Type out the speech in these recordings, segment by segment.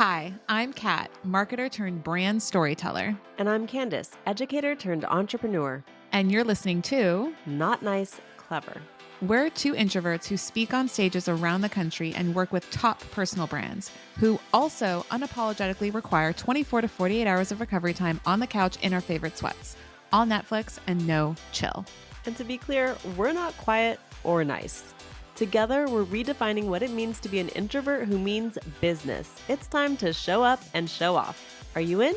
Hi, I'm Kat, marketer turned brand storyteller. And I'm Candice, educator turned entrepreneur. And you're listening to Not nice, clever. We're two introverts who speak on stages around the country and work with top personal brands who also unapologetically require 24 to 48 hours of recovery time on the couch in our favorite sweats. All Netflix and no chill. And to be clear, we're not quiet or nice. Together, we're redefining what it means to be an introvert who means business. It's time to show up and show off. Are you in?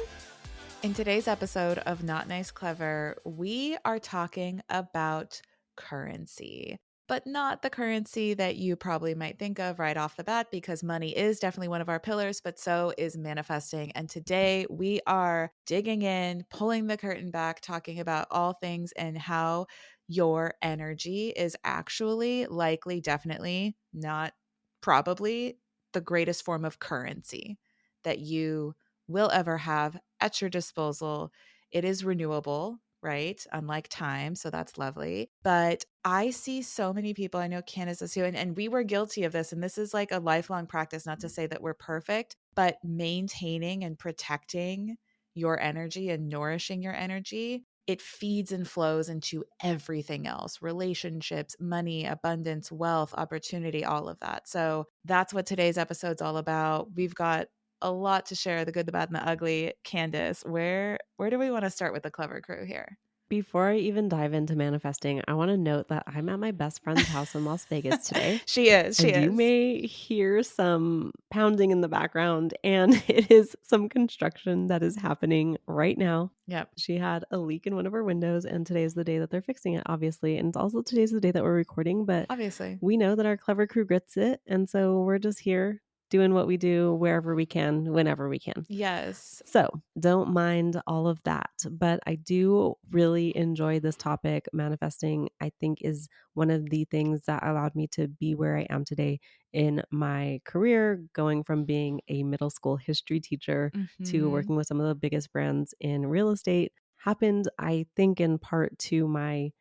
In today's episode of Not Nice Clever, we are talking about currency, but not the currency that you probably might think of right off the bat, because money is definitely one of our pillars, but so is manifesting. And today we are digging in, pulling the curtain back, talking about all things and how your energy is actually likely, definitely, not probably the greatest form of currency that you will ever have at your disposal. It is renewable, right? Unlike time. So that's lovely. But I see so many people, I know Candice is too, and we were guilty of this. And this is like a lifelong practice, not to say that we're perfect, but maintaining and protecting your energy and nourishing your energy. It feeds and flows into everything else: relationships, money, abundance, wealth, opportunity, all of that. So that's what today's episode's all about. We've got a lot to share, the good, the bad, and the ugly. Candice, where do we want to start with the clever crew here? Before I even dive into manifesting, I want to note that I'm at my best friend's house in Las Vegas today. She is. And you may hear some pounding in the background, and it is some construction that is happening right now. Yep. She had a leak in one of her windows, and today is the day that they're fixing it, obviously. And it's also today's the day that we're recording, but Obviously, we know that our clever crew gets it. And so we're just here doing what we do wherever we can, whenever we can. yes. So don't mind all of that. But I do really enjoy this topic. Manifesting, I think, is one of the things that allowed me to be where I am today in my career, going from being a middle school history teacher to working with some of the biggest brands in real estate. Happened, I think, in part to my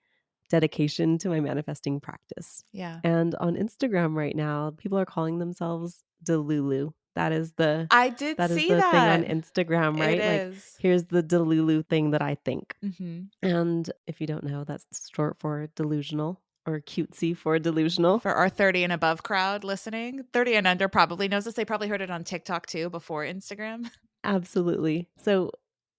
dedication to my manifesting practice. Yeah. And on Instagram right now, people are calling themselves Delulu. That is the I did that is see the thing that. on Instagram, right? It Like, is. here's the Delulu thing that I think. Mm-hmm. And if you don't know, that's short for delusional, or cutesy for delusional. For our 30 and above crowd listening, 30 and under probably knows this. They probably heard it on TikTok too before Instagram. Absolutely. So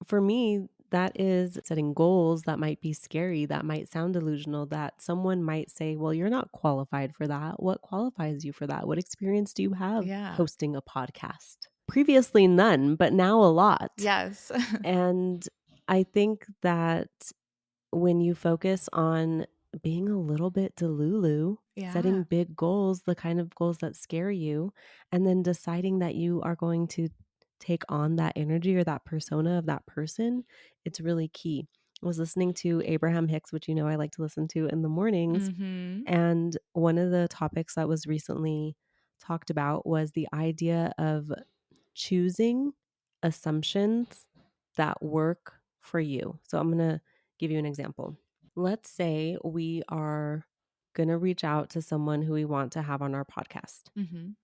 for me, that is setting goals that might be scary, that might sound delusional, that someone might say, well, you're not qualified for that. What qualifies you for that? What experience do you have hosting a podcast? Previously, none, but now a lot. Yes. And I think that when you focus on being a little bit delulu, setting big goals, the kind of goals that scare you, and then deciding that you are going to take on that energy or that persona of that person, it's really key. I was listening to Abraham Hicks, which I like to listen to in the mornings. And one of the topics that was recently talked about was the idea of choosing assumptions that work for you. So I'm going to give you an example. Let's say we are going to reach out to someone who we want to have on our podcast.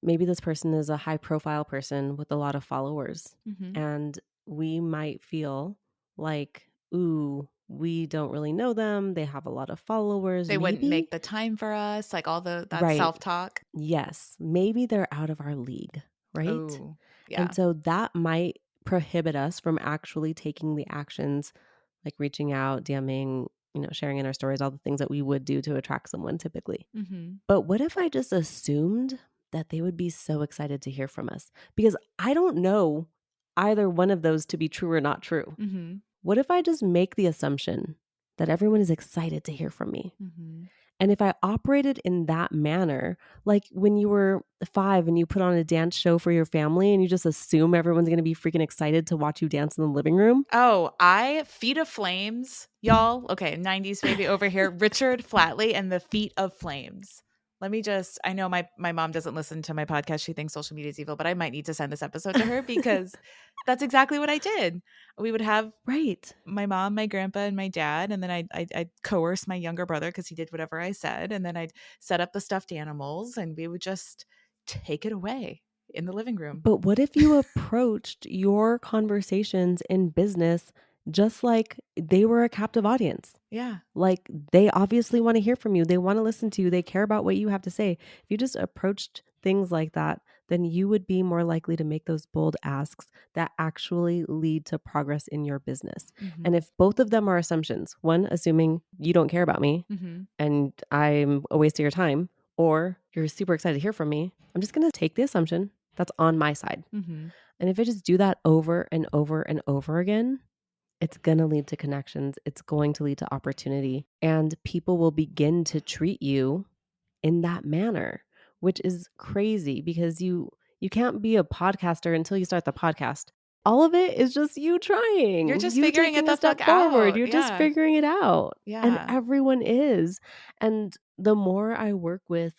Maybe this person is a high profile person with a lot of followers. And we might feel like, ooh, we don't really know them. They have a lot of followers. They wouldn't make the time for us, like all that right. self-talk. Yes. Maybe they're out of our league, right? Ooh, yeah. And so that might prohibit us from actually taking the actions, like reaching out, DMing, sharing in our stories, all the things that we would do to attract someone typically. But what if I just assumed that they would be so excited to hear from us? Because I don't know either one of those to be true or not true. What if I just make the assumption that everyone is excited to hear from me? And if I operated in that manner, like when you were 5 and you put on a dance show for your family and you just assume everyone's going to be freaking excited to watch you dance in the living room. Oh, Feet of Flames, y'all. Okay, 90s baby over here. Richard Flatley and the Feet of Flames. Let me just, I know my mom doesn't listen to my podcast. She thinks social media is evil, but I might need to send this episode to her because that's exactly what I did. We would have my mom, my grandpa, and my dad, and then I'd coerce my younger brother because he did whatever I said, and then I'd set up the stuffed animals, and we would just take it away. in the living room. But what if you approached your conversations in business just like they were a captive audience? Yeah. Like, they obviously want to hear from you. They want to listen to you. They care about what you have to say. If you just approached things like that, then you would be more likely to make those bold asks that actually lead to progress in your business. And Mm-hmm. if both of them are assumptions, one, assuming you don't care about me Mm-hmm. and I'm a waste of your time, or you're super excited to hear from me, I'm just going to take the assumption that's on my side. Mm-hmm. And if I just do that over and over and over again, it's going to lead to connections. It's going to lead to opportunity, and people will begin to treat you in that manner, which is crazy because you can't be a podcaster until you start the podcast. All of it is just you You're trying, just you figuring it taking a the fuck step forward. out. You're just Yeah. figuring it out. And Yeah. everyone is. And the more I work with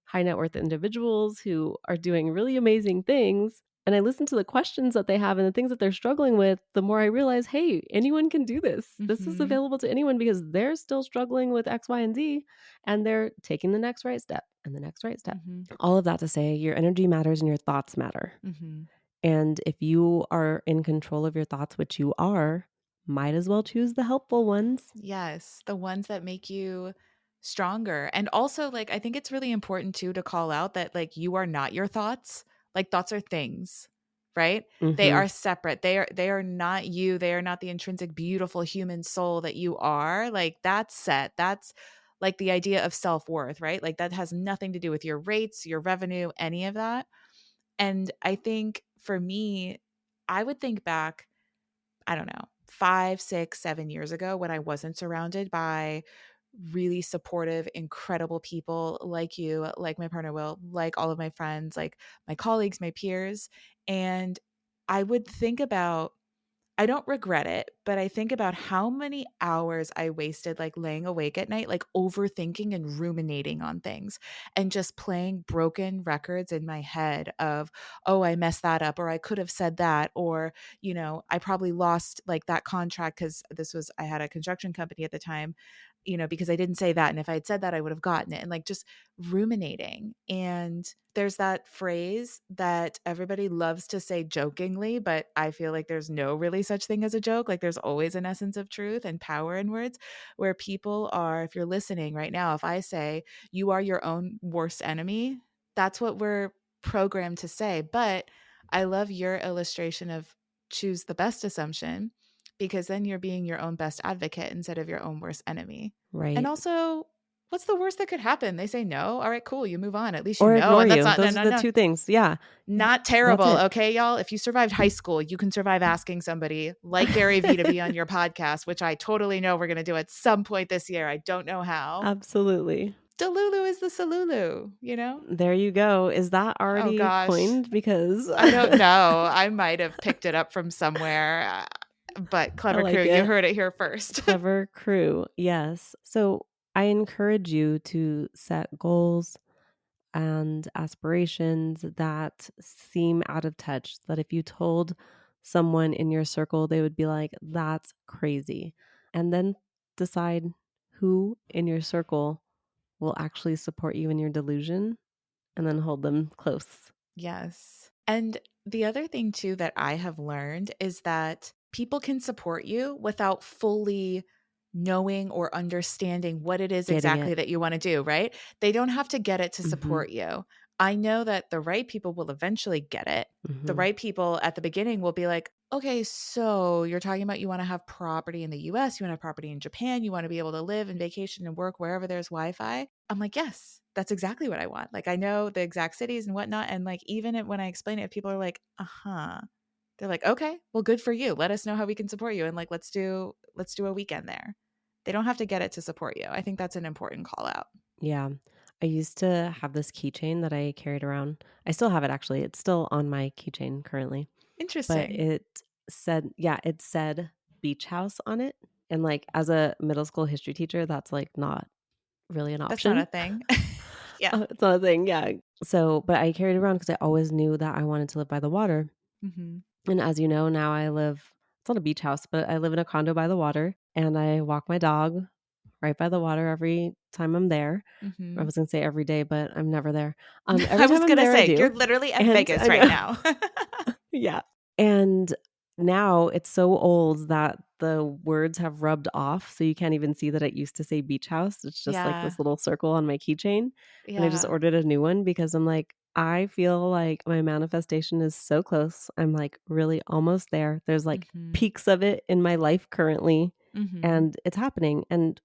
high net worth individuals who are doing really amazing things, and I listen to the questions that they have and the things that they're struggling with, the more I realize, hey, anyone can do this. This is Mm-hmm. available to anyone because they're still struggling with X, Y, and Z, and they're taking the next right step and the next right step. Mm-hmm. All of that to say, your energy matters and your thoughts matter. Mm-hmm. And if you are in control of your thoughts, which you are, might as well choose the helpful ones. Yes, the ones that make you stronger. And also, like, I think it's really important too to call out that, like, you are not your thoughts. Like, thoughts are things, right? They Mm-hmm. are separate. They are not you. They are not the intrinsic beautiful human soul that you are. Like, that's set. That's like the idea of self-worth, right? Like, that has nothing to do with your rates, your revenue, any of that. And I think for me, I would think back, I don't know, 5, 6, 7 years ago when I wasn't surrounded by really supportive, incredible people like you, like my partner Will, like all of my friends, like my colleagues, my peers. And I would think about, I don't regret it, but I think about how many hours I wasted like laying awake at night, like overthinking and ruminating on things and just playing broken records in my head of, oh, I messed that up, or I could have said that, or, I probably lost like that contract because I had a construction company at the time, because I didn't say that. And if I had said that, I would have gotten it. And like just ruminating. And there's that phrase that everybody loves to say jokingly, but I feel like there's no really such thing as a joke. Like there's always an essence of truth and power in words, where people are, if you're listening right now, if I say you are your own worst enemy, that's what we're programmed to say. But I love your illustration of choose the best assumption, because then you're being your own best advocate instead of your own worst enemy. And Right. also, what's the worst that could happen? They say no. All right, cool. You move on. At least you Or know. ignore And that's you. not, no, Those are no, the no, two things. Yeah. not That's terrible. it. Okay, y'all. If you survived high school, you can survive asking somebody like Gary Vee to be on your podcast, which I totally know we're going to do at some point this year. I don't know how. Absolutely. Delulu is the Salulu, you know? There you go. Is that Oh already gosh. coined? Because I don't know. I might have picked it up from somewhere. But I clever crew, like you it. heard it here first. Clever crew. Yes. So I encourage you to set goals and aspirations that seem out of touch. That if you told someone in your circle, they would be like, that's crazy. And then decide who in your circle will actually support you in your delusion and then hold them close. Yes. And the other thing too that I have learned is that people can support you without fully knowing or understanding what it is Getting exactly it. that you want to do, right? They don't have to get it to Mm-hmm. support you. I know that the right people will eventually get it. The Mm-hmm. right people at the beginning will be like, okay, so you're talking about you want to have property in the US, you want to have property in Japan, you want to be able to live and vacation and work wherever there's Wi Fi. I'm like, yes, that's exactly what I want. Like, I know the exact cities and whatnot. And like, even when I explain it, people are like, they're like, okay, well, good for you. Let us know how we can support you. And like, let's do a weekend there. They don't have to get it to support you. I think that's an important call out. Yeah. I used to have this keychain that I carried around. I still have it actually. It's still on my keychain currently. But Interesting. it said beach house on it. And like as a middle school history teacher, that's like not really an That's not a option. thing. Yeah. It's not a thing. Yeah. So, but I carried it around because I always knew that I wanted to live by the water. Mm-hmm. And as you know, now I live, it's not a beach house, but I live in a condo by the water and I walk my dog right by the water every time I'm there. I Mhm. was gonna say every day, but I'm never there. Every I time was I'm gonna there, I say, you're do, literally at and Vegas I right know. now. Yeah. And now it's so old that the words have rubbed off, so you can't even see that it used to say beach house. It's just like Yeah, this little circle on my keychain, and I just yeah. ordered a new one because I'm like, I feel like my manifestation is so close. I'm, like, really almost there. There's, like, Mhm, peaks of it in my life currently, mhm. and it's happening, and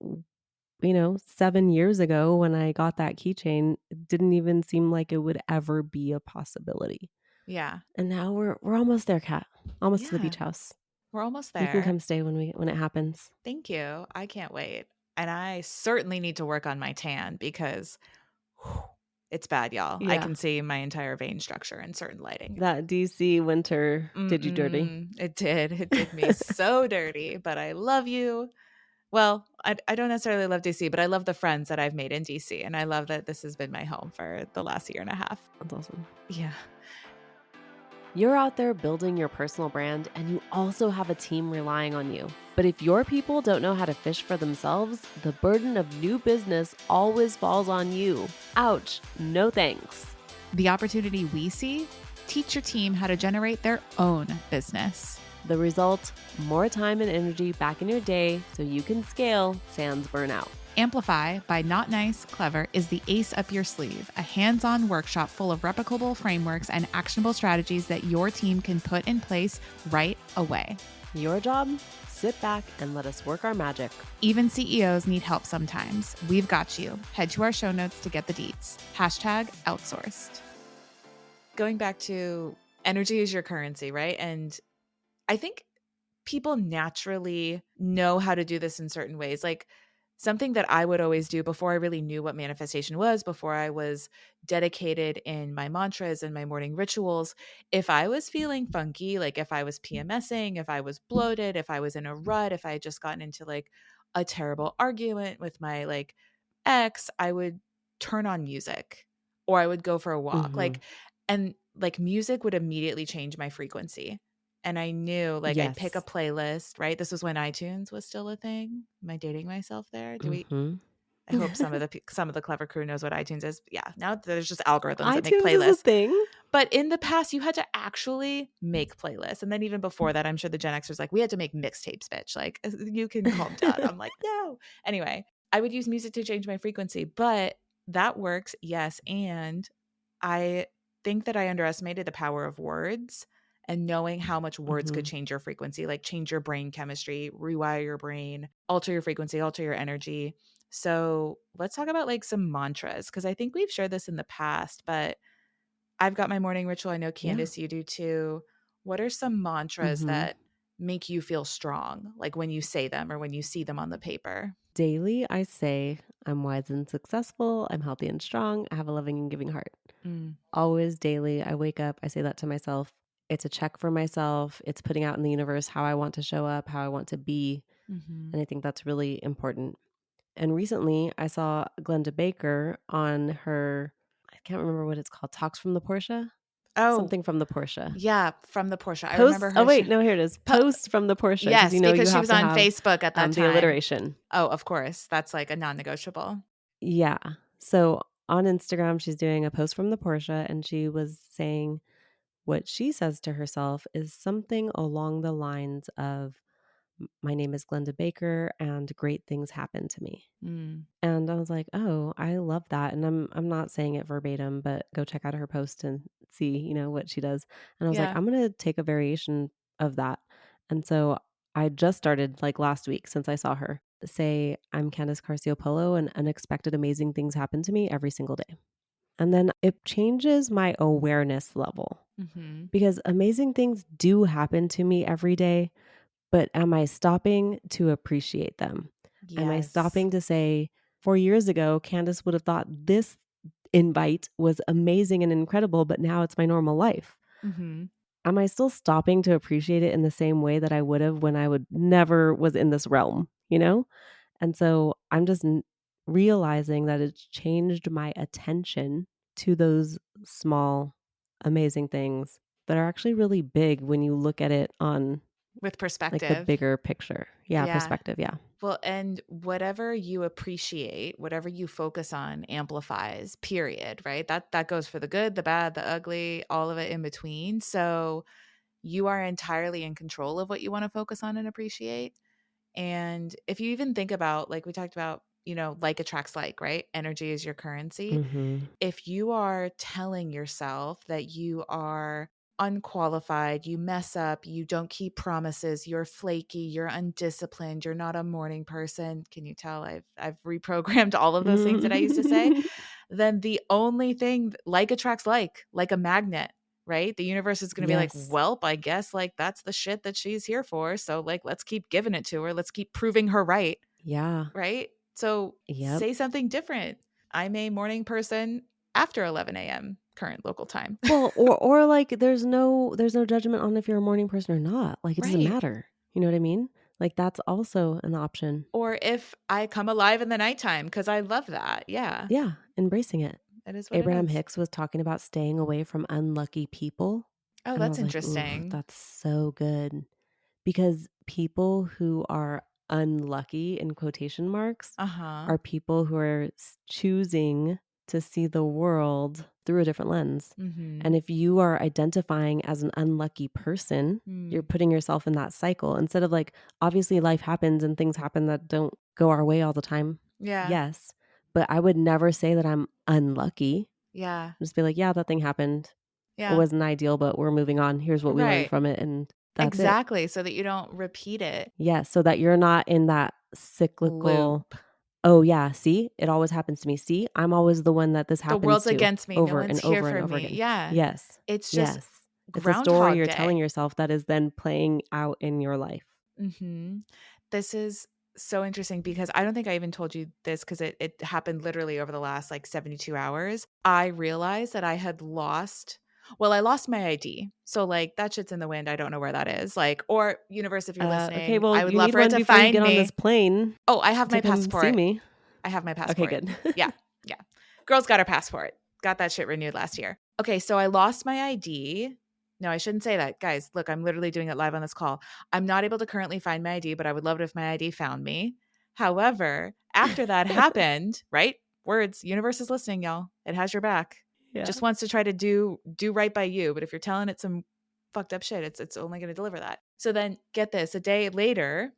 7 years ago when I got that keychain, it didn't even seem like it would ever be a possibility. Yeah, And now we're almost there, Kat. Almost to the beach yeah. house. We're almost You can there. come stay when it happens. Thank you. I can't wait. And I certainly need to work on my tan because whew, it's bad, y'all. I Yeah. can see my entire vein structure in certain lighting. That DC winter did you dirty. Mm-mm. It did. It did me so dirty, but I love you. Well, I don't necessarily love DC, but I love the friends that I've made in DC. And I love that this has been my home for the last year and a half. That's awesome. Yeah. You're out there building your personal brand and you also have a team relying on you. But if your people don't know how to fish for themselves, the burden of new business always falls on you. Ouch, no thanks. The opportunity we see, teach your team how to generate their own business. The result, more time and energy back in your day so you can scale sans burnout. Amplify by Not Nice Clever is the ace up your sleeve, a hands-on workshop full of replicable frameworks and actionable strategies that your team can put in place right away. Your job? Sit back and let us work our magic. Even CEOs need help sometimes. We've got you. Head to our show notes to get the deets. #outsourced. Going back to energy is your currency, right? And I think people naturally know how to do this in certain ways. Like something that I would always do before I really knew what manifestation was, before I was dedicated in my mantras and my morning rituals, if I was feeling funky, like if I was PMSing, if I was bloated, if I was in a rut, if I had just gotten into like a terrible argument with my like ex, I would turn on music or I would go for a walk. Mhm. And like music would immediately change my frequency. And I knew, like, I'd pick a Yes. playlist, right? This was when iTunes was still a thing. Am I dating myself there? Do we Mhm. I hope some of the clever crew knows what iTunes is. Yeah, now there's just algorithms that make iTunes is a playlists. thing. But in the past, you had to actually make playlists. And then even before that, I'm sure the Gen Xers like, we had to make mixtapes, bitch. Like, you can calm down. I'm like, no. Anyway, I would use music to change my frequency, but that works, yes. And I think that I underestimated the power of words and knowing how much words could Mhm. change your frequency, like change your brain chemistry, rewire your brain, alter your frequency, alter your energy. So let's talk about like some mantras because I think we've shared this in the past, but I've got my morning ritual. I know Yeah. Candice, you do too. What are some mantras Mhm. that make you feel strong, like when you say them or when you see them on the paper? Daily, I say, I'm wise and successful, I'm healthy and strong, I have a loving and giving heart. Mm, Always daily, I wake up, I say that to myself. It's a check for myself. It's putting out in the universe how I want to show up, how I want to be. hmm And I think that's really important. And recently, I saw Glenda Baker on her, I can't remember what it's called, Talks from the Porsche? Oh, Something from the Porsche. yeah, from the Porsche. I remember Posts her. oh, wait, no, here it is. Post from the Porsche, because Yes, you because she have was to on have, Facebook at that the time. alliteration. Oh, of course. That's like a non-negotiable. Yeah. So on Instagram, she's doing a post from the Porsche, and she was saying what she says to herself is something along the lines of, My name is Glenda Baker, and great things happen to me." Mm, And I was like, "Oh, I love that." And I'm not saying it verbatim, but go check out her post and see, what she does. And I was like, yeah. "I'm gonna take a variation of that." And so I just started like last week since I saw her say, "I'm Candice Carciopolo and unexpected amazing things happen to me every single day." And then it changes my awareness level Mhm. because amazing things do happen to me every day, but am I stopping to appreciate them? Am I Yes. stopping to say, 4 years ago, Candace would have thought this invite was amazing and incredible, but now it's my normal life. Mhm. Am I still stopping to appreciate it in the same way that I would have when I would never was in this realm, you know? And so I'm just realizing that it's changed my attention to those small, amazing things that are actually really big when you look at it on with Like the perspective. bigger picture. Yeah, Yeah. perspective, yeah. Well, and whatever you appreciate, whatever you focus on amplifies, period, right? That goes for the good, the bad, the ugly, all of it in between. So you are entirely in control of what you want to focus on and appreciate. And if you even think about, like we talked about, like attracts like, right? Energy is your currency. Mhm. If you are telling yourself that you are unqualified, you mess up, you don't keep promises, you're flaky, you're undisciplined, you're not a morning person, can you tell I've reprogrammed all of those things that I used to say? Then the only thing like attracts like a magnet, right? The universe is going to be like, Yes. "Welp, I guess like that's the shit that she's here for. So like let's keep giving it to her. Let's keep proving her right." Yeah. Right? So Yep. say something different. I'm a morning person after 11 a.m. current local time. Well, or like there's no judgment on if you're a morning person or not. Like it doesn't Right. matter. You know what I mean? Like that's also an option. Or if I come alive in the nighttime because I love that. Yeah. Yeah, embracing it. It is what it Abraham is. Hicks was talking about staying away from unlucky people, Oh, and I that's was like, "Ooh, interesting. that's so good." Because people who are unlucky in quotation marks Uh huh. are people who are choosing to see the world through a different lens. Mm-hmm. And if you are identifying as an unlucky person, you're Mm. putting yourself in that cycle instead of like, obviously, life happens and things happen that don't go our way all the time. Yeah. Yes. But I would never say that I'm unlucky. Yeah. Just be like, yeah, that thing happened. It Yeah. wasn't ideal, but we're moving on. Here's what we learned Right. from it. And that's it. Exactly. So that you don't repeat it. Yes, so that you're not in that cyclical, Loop. "Oh, yeah, see, it always happens to me. See, I'm always the one that this The happens world's to against me. No over one's and here over and for over me. again." Yeah. Yes, It's just yes. It's a story Groundhog you're telling Day. yourself that is then playing out in your life. Mhm. This is so interesting because I don't think I even told you this because it happened literally over the last like 72 hours. I realized that I had I lost my ID. So like that shit's in the wind. I don't know where that is. Like, or universe, if you're Okay, listening, well, I would you love need for it one to before you find get on this me. plane Oh, I have to my come see passport. me. I have my Okay, passport. good. Yeah. Yeah. Girl's got her passport. Got that shit renewed last year. Okay, so I lost my ID. No, I shouldn't say that. Guys, look, I'm literally doing it live on this call. I'm not able to currently find my ID, but I would love it if my ID found me. However, after that happened, right? Words, universe is listening, y'all. It has your back. It Yeah. just wants to try to do right by you, but if you're telling it some fucked up shit, it's only going to deliver that. So then get this, a day later,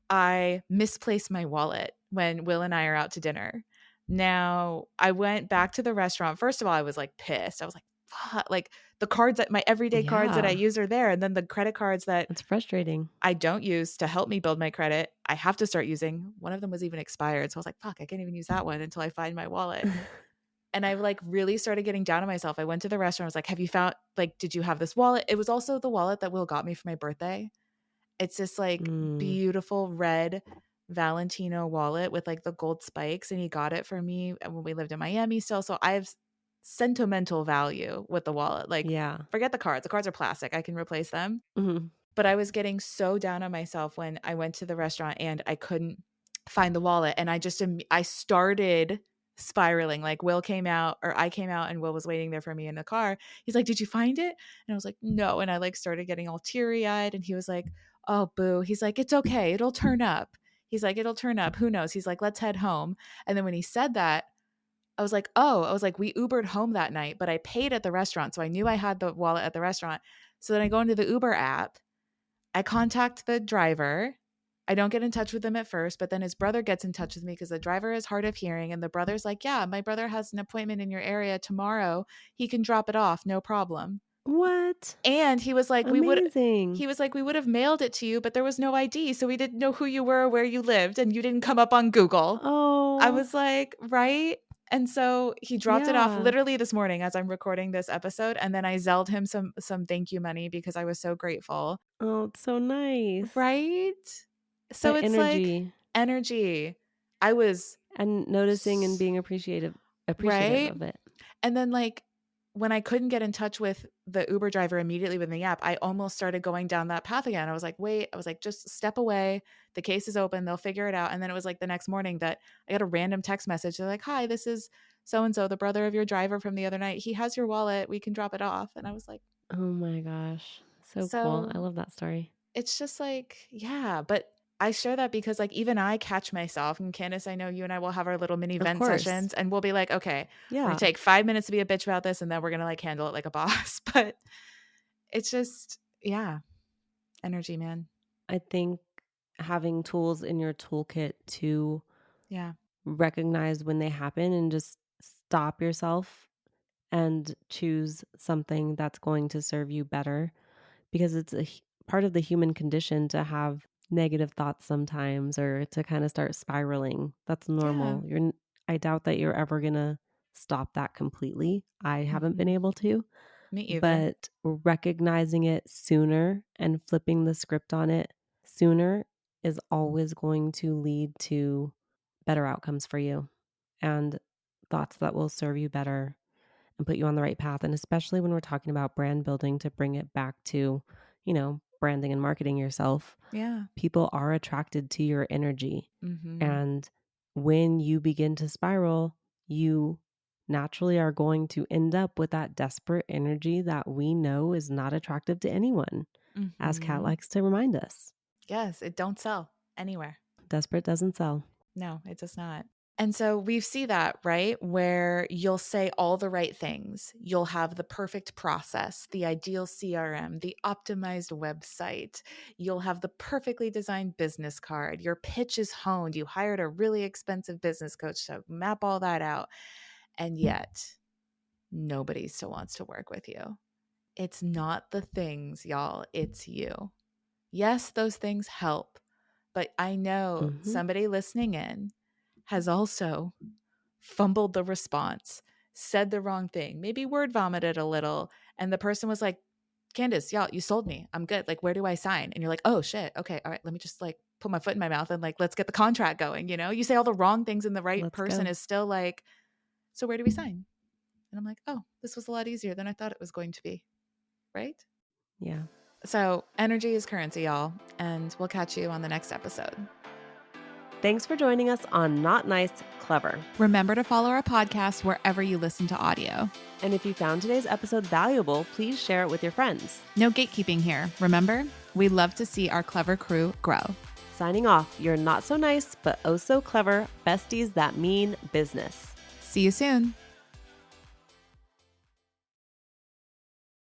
I misplaced my wallet when Will and I are out to dinner. Now, I went back to the restaurant. First of all, I was like pissed. I was like, fuck, like the cards that my everyday cards that I Yeah, use are there. And then the credit cards that that's frustrating. I don't use to help me build my credit, I have to start using. One of them was even expired. So I was like, fuck, I can't even use that one until I find my wallet. And I like really started getting down on myself. I went to the restaurant. I was like, have you found, like, did you have this wallet? It was also the wallet that Will got me for my birthday. It's this like Mm, beautiful red Valentino wallet with like the gold spikes, and he got it for me when we lived in Miami still. So I have sentimental value with the wallet. Like, yeah. forget the cards. The cards are plastic. I can replace them. Mhm. But I was getting so down on myself when I went to the restaurant and I couldn't find the wallet. And I started spiraling. Like Will came out, or I came out, and Will was waiting there for me in the car. He's like, "Did you find it?" And I was like, "No." And I like started getting all teary eyed. And he was like, "Oh, boo." He's like, "It's okay. It'll turn up." He's like, "It'll turn up. Who knows?" He's like, "Let's head home." And then when he said that, I was like, "Oh," I was like, "We Ubered home that night, but I paid at the restaurant." So I knew I had the wallet at the restaurant. So then I go into the Uber app, I contact the driver. I don't get in touch with him at first, but then his brother gets in touch with me because the driver is hard of hearing. And the brother's like, "Yeah, my brother has an appointment in your area tomorrow. He can drop it off, no problem." What? And Amazing. we would have mailed it to you, but there was no ID. So we didn't know who you were or where you lived, and you didn't come up on Google. I Oh, was like, right? And so he dropped it off yeah. literally this morning as I'm recording this episode. And then I Zelled him some thank you money because I was so grateful. Oh, it's so nice. Right? So That it's like energy energy. I was and noticing and s being appreciative right? of it. And then, like, when I couldn't get in touch with the Uber driver immediately within the app, I almost started going down that path again. I was like, "Wait," I was like, "Just step away. The case is open. They'll figure it out." And then it was like the next morning that I got a random text message. They're like, "Hi, this is so and so, the brother of your driver from the other night. He has your wallet. We can drop it off." And I was like, Oh my gosh. So cool. "So I love that story. it's just like, yeah, but I share that because, like, even I catch myself, and Candace, I know you and I will have our little mini Of vent course. sessions, and we'll be like, "Okay, we're gonna Yeah. take 5 minutes to be a bitch about this, and then we're gonna, like, handle it like a boss." But it's just, yeah, energy, man. I think having tools in your toolkit to Yeah. recognize when they happen and just stop yourself and choose something that's going to serve you better because it's part of the human condition to have negative thoughts sometimes or to kind of start spiraling. That's Yeah. normal. I doubt that you're ever going to stop that completely. I haven't been Mhm. able to, Me either. but recognizing it sooner and flipping the script on it sooner is always going to lead to better outcomes for you and thoughts that will serve you better and put you on the right path. And especially when we're talking about brand building to bring it back to, branding and marketing yourself, Yeah. people are attracted to your energy. Mhm. And when you begin to spiral, you naturally are going to end up with that desperate energy that we know is not attractive to anyone, as Kat Mhm. likes to remind us. Yes, it don't sell anywhere. Desperate doesn't sell. No, it does not. And so we see that, right? Where you'll say all the right things. You'll have the perfect process, the ideal CRM, the optimized website. You'll have the perfectly designed business card. Your pitch is honed. You hired a really expensive business coach to map all that out. And yet, nobody still wants to work with you. It's not the things, y'all, it's you. Yes, those things help. But I know Hmm. somebody listening in has also fumbled the response, said the wrong thing, maybe word vomited a little. And the person was like, Candace, y'all, you sold me. I'm good. Like, where do I sign? And you're like, oh shit. Okay. All right. Let me just like put my foot in my mouth and like, let's get the contract going. You say all the wrong things and the right Let's person go. is still like, so where do we sign? And I'm like, oh, this was a lot easier than I thought it was going to be. Right. Yeah. So energy is currency, y'all. And we'll catch you on the next episode. Thanks for joining us on Not Nice, Clever. Remember to follow our podcast wherever you listen to audio. And if you found today's episode valuable, please share it with your friends. No gatekeeping here. Remember, we love to see our clever crew grow. Signing off, you're not so nice, but oh so clever besties that mean business. See you soon.